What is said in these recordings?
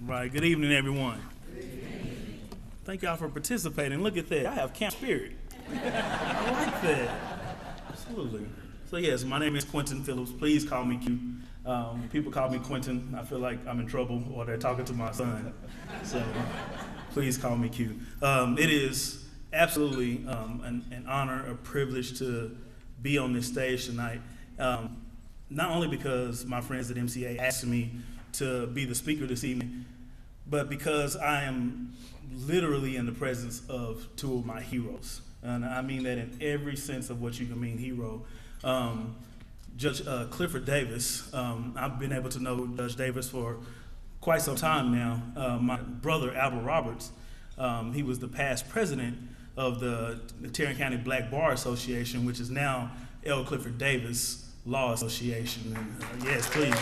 Right. Good evening, everyone. Good evening. Thank y'all for participating. Look at that. I have camp spirit. I like that. Absolutely. So yes, my name is Quinton Phillips. Please call me Q. People call me Quinton. I feel like I'm in trouble or they're talking to my son. So please call me Q. It is absolutely an honor, a privilege to be on this stage tonight. Not only because my friends at MCA asked me to be the speaker this evening, but because I am literally in the presence of two of my heroes. And I mean that in every sense of what you can mean hero. Judge Clifford Davis, I've been able to know Judge Davis for quite some time now. My brother, Albert Roberts, he was the past president of the Tarrant County Black Bar Association, which is now L. Clifford Davis Law Association. And, yes, please.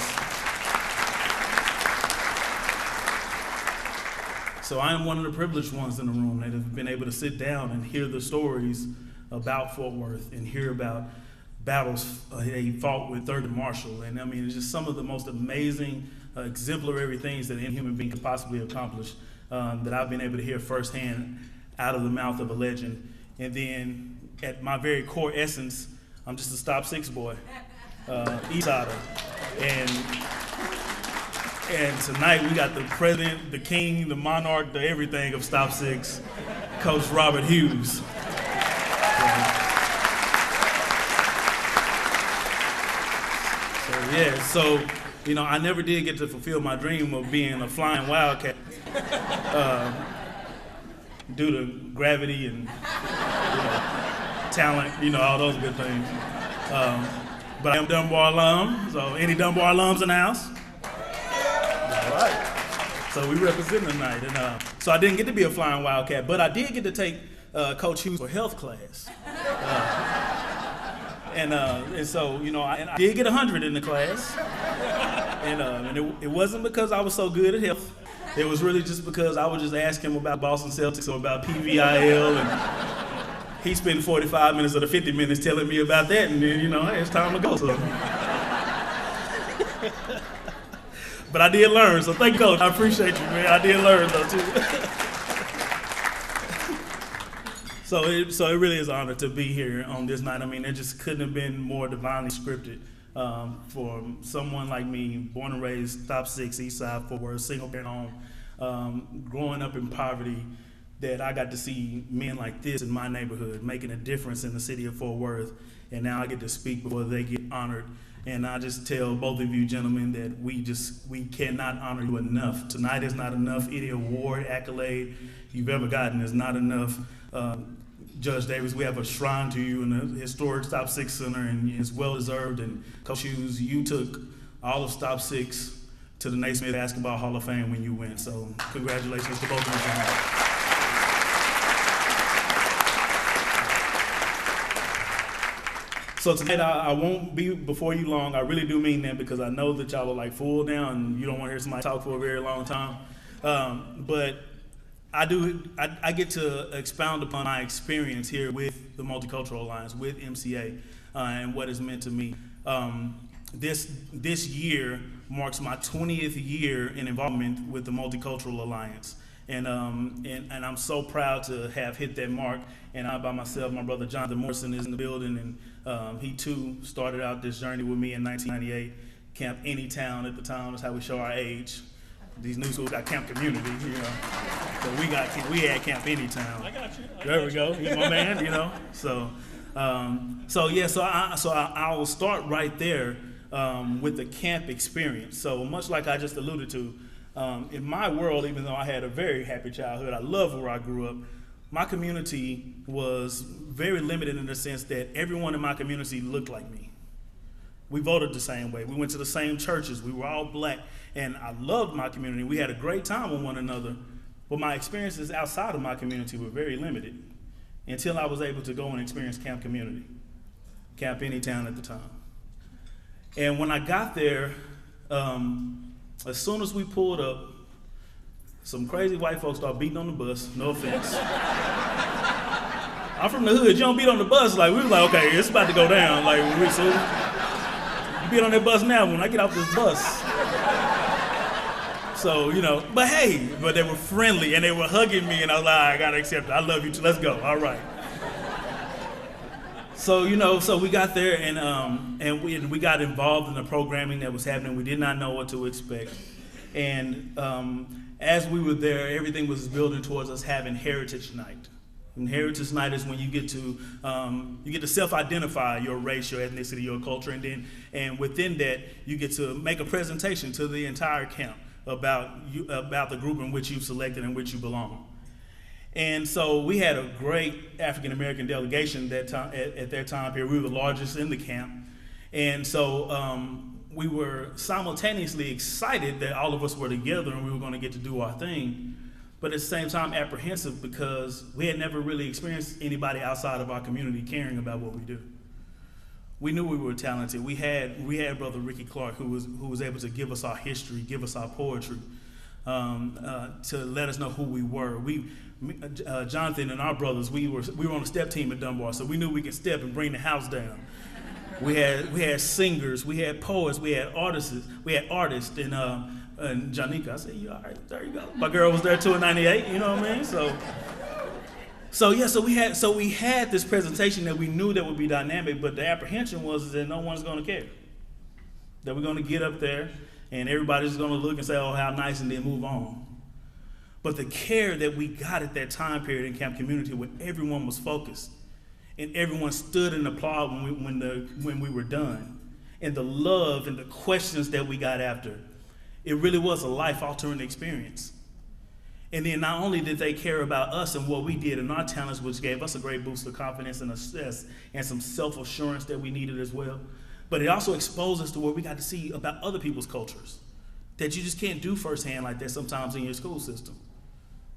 So I am one of the privileged ones in the room that have been able to sit down and hear the stories about Fort Worth and hear about battles he fought with 3rd and Marshall. And I mean, it's just some of the most amazing, exemplary things that any human being could possibly accomplish that I've been able to hear firsthand out of the mouth of a legend. And then at my very core essence, I'm just a Stop Six boy, Eastsider. And tonight we got the president, the king, the monarch, the everything of Stop Six, Coach Robert Hughes. So I never did get to fulfill my dream of being a flying Wildcat due to gravity and talent, all those good things. But I am Dunbar alum, so any Dunbar alums in the house? All right. So we represent tonight. And so I didn't get to be a flying Wildcat, but I did get to take Coach Hughes for health class. And so, I did get 100 in the class. And it wasn't because I was so good at health. It was really just because I would just ask him about Boston Celtics or about PVIL, and he spent 45 minutes of the 50 minutes telling me about that, and then, hey, it's time to go. So. But I did learn, so thank you, Coach. I appreciate you, man. I did learn, though, too. So it really is an honor to be here on this night. I mean, it just couldn't have been more divinely scripted for someone like me, born and raised, Stop Six, East Side, Fort Worth, single parent home, growing up in poverty, that I got to see men like this in my neighborhood making a difference in the city of Fort Worth. And now I get to speak before they get honored. And I just tell both of you gentlemen that we cannot honor you enough. Tonight is not enough. Any award, accolade you've ever gotten is not enough. Judge Davis, we have a shrine to you in the historic Stop Six Center, and it's well deserved. And Coach Hughes, you took all of Stop Six to the Naismith Basketball Hall of Fame when you went. So congratulations to both of you tonight. So tonight I won't be before you long. I really do mean that, because I know that y'all are like full now and you don't want to hear somebody talk for a very long time. But I get to expound upon my experience here with the Multicultural Alliance, with MCA, and what it's meant to me. This year marks my 20th year in involvement with the Multicultural Alliance. And I'm so proud to have hit that mark. And I by myself, my brother Jonathan Morrison is in the building, and he too started out this journey with me in 1998. Camp Anytown at the time, that's how we show our age. These new schools got Camp Community, So we had Camp Anytown. I got you. There we go. He's my man, So I will start right there with the camp experience. So much like I just alluded to, in my world, even though I had a very happy childhood, I love where I grew up. My community was very limited in the sense that everyone in my community looked like me. We voted the same way. We went to the same churches. We were all black. And I loved my community. We had a great time with one another. But my experiences outside of my community were very limited until I was able to go and experience Camp Community, Camp Anytown at the time. And when I got there, as soon as we pulled up, some crazy white folks started beating on the bus. No offense. I'm from the hood. You don't beat on the bus. Like, we were like, okay, it's about to go down. Like, so you beat on that bus now when I get off this bus. So, but hey, but they were friendly and they were hugging me, and I was like, I gotta accept it. I love you too. Let's go. All right. So, so we got there and we got involved in the programming that was happening. We did not know what to expect. And as we were there, everything was building towards us having Heritage Night. And Heritage Night is when you get to self-identify your race, your ethnicity, your culture, and within that, you get to make a presentation to the entire camp about the group in which you've selected and which you belong. And so we had a great African American delegation at that time period. We were the largest in the camp, and so we were simultaneously excited that all of us were together and we were going to get to do our thing, but at the same time apprehensive because we had never really experienced anybody outside of our community caring about what we do. We knew we were talented. We had Brother Ricky Clark, who was able to give us our history, give us our poetry, to let us know who we were. Jonathan and our brothers, we were on the step team at Dunbar, so we knew we could step and bring the house down. We had singers, we had poets, we had artists, and Janika, I said, you all right? There you go. My girl was there too in '98. You know what I mean? So we had this presentation that we knew that would be dynamic, but the apprehension was that no one's going to care. That we're going to get up there and everybody's going to look and say, oh, how nice, and then move on. But the care that we got at that time period in camp community, where everyone was focused and everyone stood and applauded when we were done, and the love and the questions that we got after, it really was a life-altering experience. And then not only did they care about us and what we did and our talents, which gave us a great boost of confidence and some self-assurance that we needed as well, but it also exposed us to what we got to see about other people's cultures that you just can't do firsthand like that sometimes in your school system.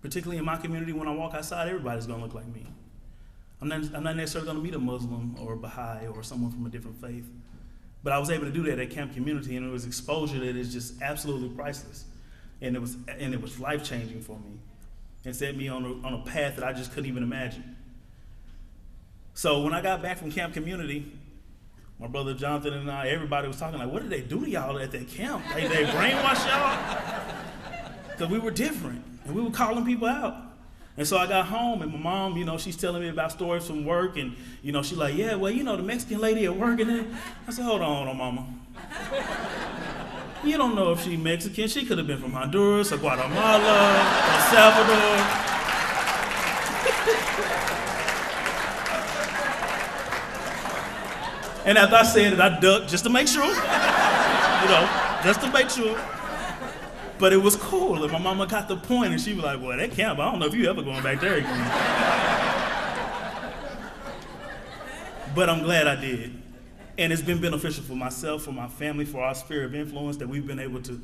Particularly in my community, when I walk outside, everybody's gonna look like me. I'm not necessarily gonna meet a Muslim or a Baha'i or someone from a different faith, but I was able to do that at camp community, and it was exposure that is just absolutely priceless. And it was life-changing for me and set me on a path that I just couldn't even imagine. So when I got back from camp community, my brother Jonathan and I, everybody was talking like, what did they do to y'all at that camp? They brainwashed y'all? Because we were different and we were calling people out. And so I got home and my mom, she's telling me about stories from work, and she's like, yeah, well, the Mexican lady at work, and then I said, hold on, mama. You don't know if she's Mexican. She could have been from Honduras or Guatemala, El Salvador. And after I said it, I ducked just to make sure, just to make sure. But it was cool, and my mama got the point, and she was like, well, that camp, I don't know if you ever going back there again. But I'm glad I did. And it's been beneficial for myself, for my family, for our sphere of influence that we've been able to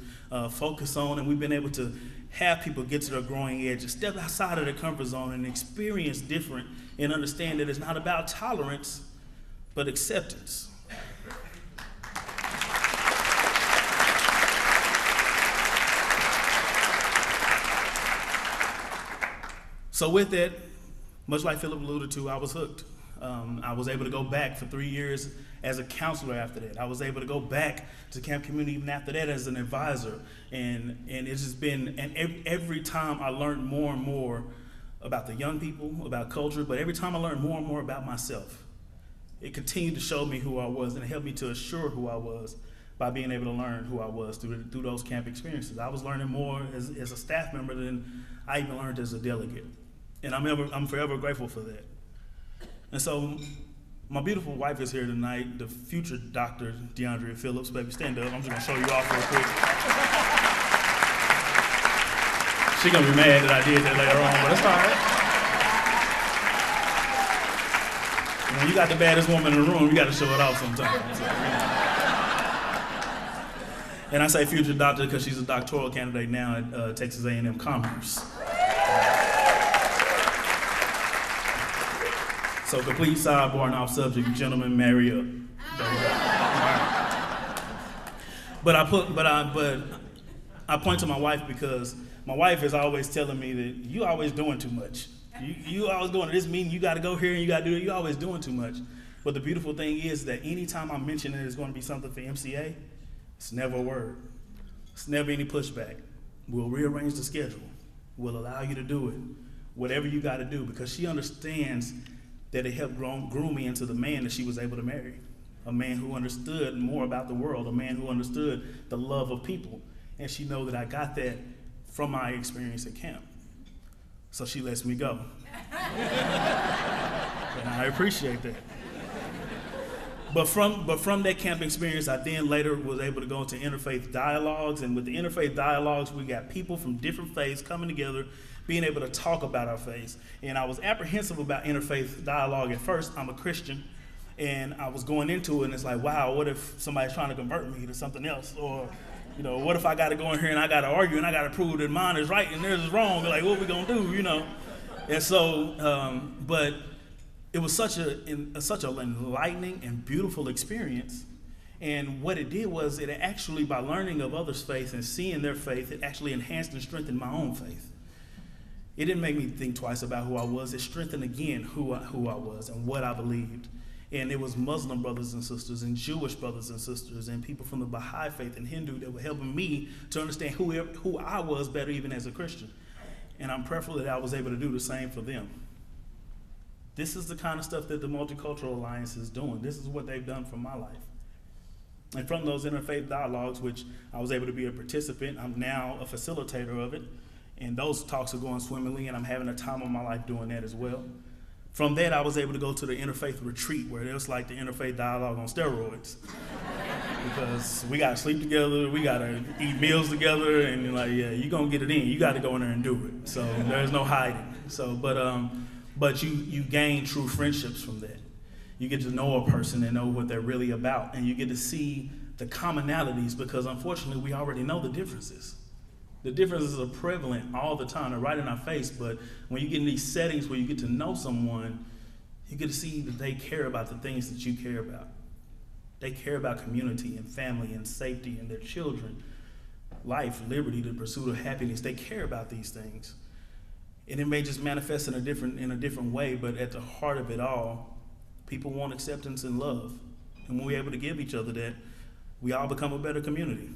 focus on, and we've been able to have people get to their growing edge, step outside of their comfort zone and experience different, and understand that it's not about tolerance, but acceptance. So with that, much like Philip alluded to, I was hooked. I was able to go back for 3 years as a counselor after that. I was able to go back to camp community even after that as an advisor. And it's just been, and every time I learned more and more about the young people, about culture, but every time I learned more and more about myself, it continued to show me who I was, and it helped me to assure who I was by being able to learn who I was through those camp experiences. I was learning more as a staff member than I even learned as a delegate. And I'm forever grateful for that. And so my beautiful wife is here tonight, the future Dr. DeAndrea Phillips. Baby, stand up. I'm just gonna show you off real quick. She's gonna be mad that I did that later on, but it's all right. When you got the baddest woman in the room, you gotta show it off sometimes. And I say future doctor because she's a doctoral candidate now at Texas A&M Commerce. So complete sidebar and off subject, gentlemen, marry up. There you go. Right. But I point to my wife because my wife is always telling me that you always doing too much. You always going to this meeting, you got to go here and you got to do it. You always doing too much. But the beautiful thing is that anytime I mention that it's going to be something for MCA, it's never a word. It's never any pushback. We'll rearrange the schedule. We'll allow you to do it, whatever you got to do, because she understands that it helped groom me into the man that she was able to marry. A man who understood more about the world, a man who understood the love of people. And she knows that I got that from my experience at camp. So she lets me go. And I appreciate that. But from that camp experience, I then later was able to go into interfaith dialogues. And with the interfaith dialogues, we got people from different faiths coming together, being able to talk about our faiths. And I was apprehensive about interfaith dialogue at first. I'm a Christian. And I was going into it, and it's like, wow, what if somebody's trying to convert me to something else? Or, what if I got to go in here and I got to argue and I got to prove that mine is right and theirs is wrong? Like, what are we going to do, And so, but it was such an enlightening and beautiful experience. And what it did was it actually, by learning of others' faith and seeing their faith, it actually enhanced and strengthened my own faith. It didn't make me think twice about who I was. It strengthened again who I was and what I believed. And it was Muslim brothers and sisters and Jewish brothers and sisters and people from the Baha'i faith and Hindu that were helping me to understand who I was better even as a Christian. And I'm prayerful that I was able to do the same for them. This is the kind of stuff that the Multicultural Alliance is doing. This is what they've done for my life. And from those interfaith dialogues, which I was able to be a participant, I'm now a facilitator of it. And those talks are going swimmingly, and I'm having a time of my life doing that as well. From that, I was able to go to the interfaith retreat, where it was like the interfaith dialogue on steroids. Because we got to sleep together, we got to eat meals together, and you're like, yeah, you're going to get it in. You got to go in there and do it. So there's no hiding. So, but you gain true friendships from that. You get to know a person and know what they're really about, and you get to see the commonalities, because unfortunately, we already know the differences. The differences are prevalent all the time. They're right in our face, but when you get in these settings where you get to know someone, you get to see that they care about the things that you care about. They care about community and family and safety and their children, life, liberty, the pursuit of happiness. They care about these things. And it may just manifest in a different way, but at the heart of it all, people want acceptance and love. And when we're able to give each other that, we all become a better community.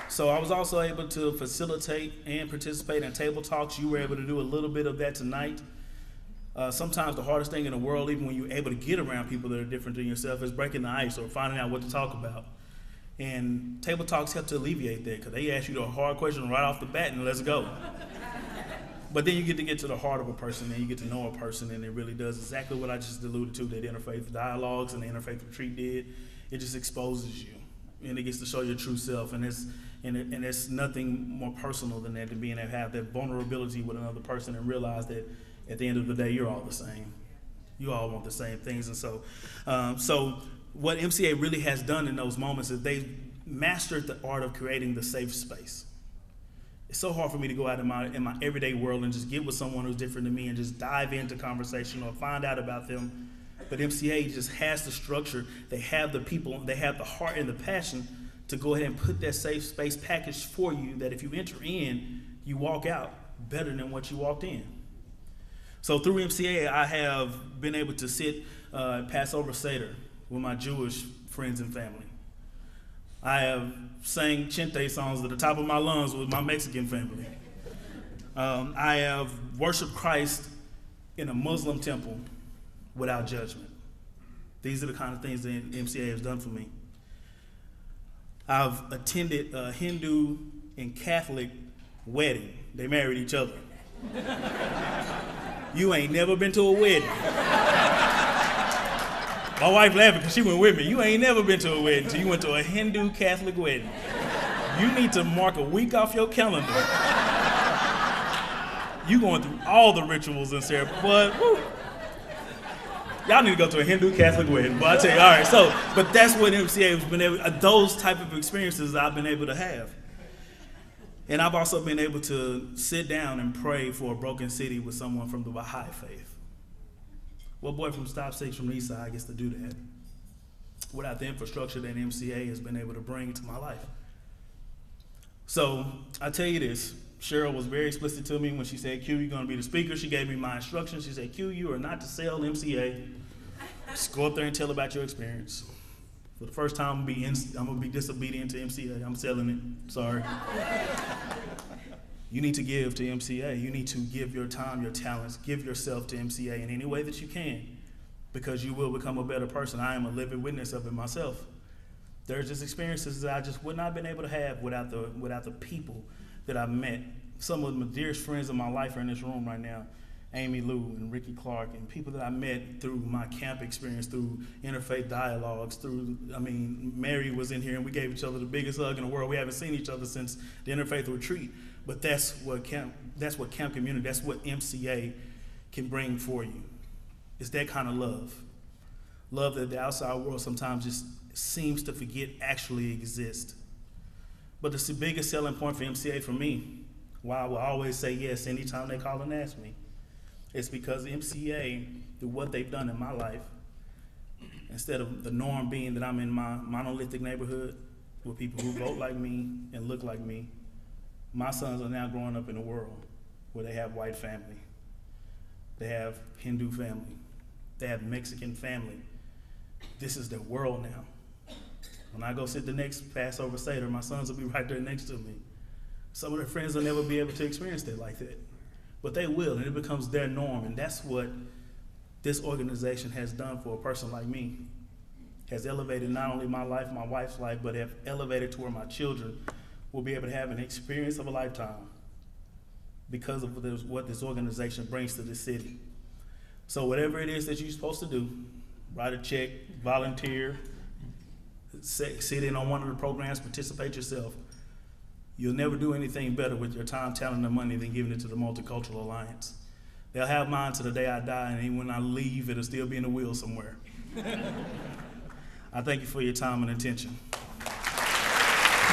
So I was also able to facilitate and participate in table talks. You were able to do a little bit of that tonight. Sometimes the hardest thing in the world, even when you're able to get around people that are different than yourself, is breaking the ice or finding out what to talk about. And table talks help to alleviate that, because they ask you the hard question right off the bat and let's go. But then you get to the heart of a person, and you get to know a person, and it really does exactly what I just alluded to, that interfaith dialogues and the interfaith retreat did. It just exposes you, and it gets to show your true self, and it's nothing more personal than that, than being able to have that vulnerability with another person and realize that at the end of the day, you're all the same. You all want the same things. And so what MCA really has done in those moments is they've mastered the art of creating the safe space. It's so hard for me to go out in my everyday world and just get with someone who's different than me and just dive into conversation or find out about them. But MCA just has the structure. They have the people, they have the heart and the passion to go ahead and put that safe space package for you, that if you enter in, you walk out better than what you walked in. So through MCA, I have been able to sit at Passover Seder with my Jewish friends and family. I have sang Chente songs at the top of my lungs with my Mexican family. I have worshiped Christ in a Muslim temple without judgment. These are the kind of things that MCA has done for me. I've attended a Hindu and Catholic wedding. They married each other. You ain't never been to a wedding. My wife laughing because she went with me. You ain't never been to a wedding until you went to a Hindu Catholic wedding. You need to mark a week off your calendar. You going through all the rituals and ceremonies, but woo. Y'all need to go to a Hindu Catholic wedding. But I tell you, all right. But that's what MCA has been able. Those type of experiences I've been able to have. And I've also been able to sit down and pray for a broken city with someone from the Baha'i faith. What boy from Stop Six from the East Side gets to do that without the infrastructure that MCA has been able to bring to my life? So I tell you this, Cheryl was very explicit to me when she said, Q, you're going to be the speaker. She gave me my instructions. She said, Q, you are not to sell MCA. Just go up there and tell about your experience. For the first time, I'm gonna be disobedient to MCA. I'm selling it. Sorry. You need to give to MCA. You need to give your time, your talents, give yourself to MCA in any way that you can, because you will become a better person. I am a living witness of it myself. There's just experiences that I just would not have been able to have without the people that I've met. Some of my dearest friends in my life are in this room right now. Amy Lou and Ricky Clark, and people that I met through my camp experience, through interfaith dialogues, Mary was in here and we gave each other the biggest hug in the world. We haven't seen each other since the interfaith retreat, but that's what camp community, that's what MCA can bring for you. It's that kind of love. Love that the outside world sometimes just seems to forget actually exists. But the biggest selling point for MCA for me, why I will always say yes anytime they call and ask me, it's because MCA, through what they've done in my life, instead of the norm being that I'm in my monolithic neighborhood with people who vote like me and look like me, my sons are now growing up in a world where they have white family, they have Hindu family, they have Mexican family. This is their world now. When I go sit the next Passover Seder, my sons will be right there next to me. Some of their friends will never be able to experience that like that. But they will, and it becomes their norm, and that's what this organization has done for a person like me. Has elevated not only my life, my wife's life, but have elevated to where my children will be able to have an experience of a lifetime because of what this organization brings to the city. So whatever it is that you're supposed to do, write a check, volunteer, sit in on one of the programs, participate yourself. You'll never do anything better with your time, talent, and money than giving it to the Multicultural Alliance. They'll have mine to the day I die, and when I leave, it'll still be in the wheel somewhere. I thank you for your time and attention.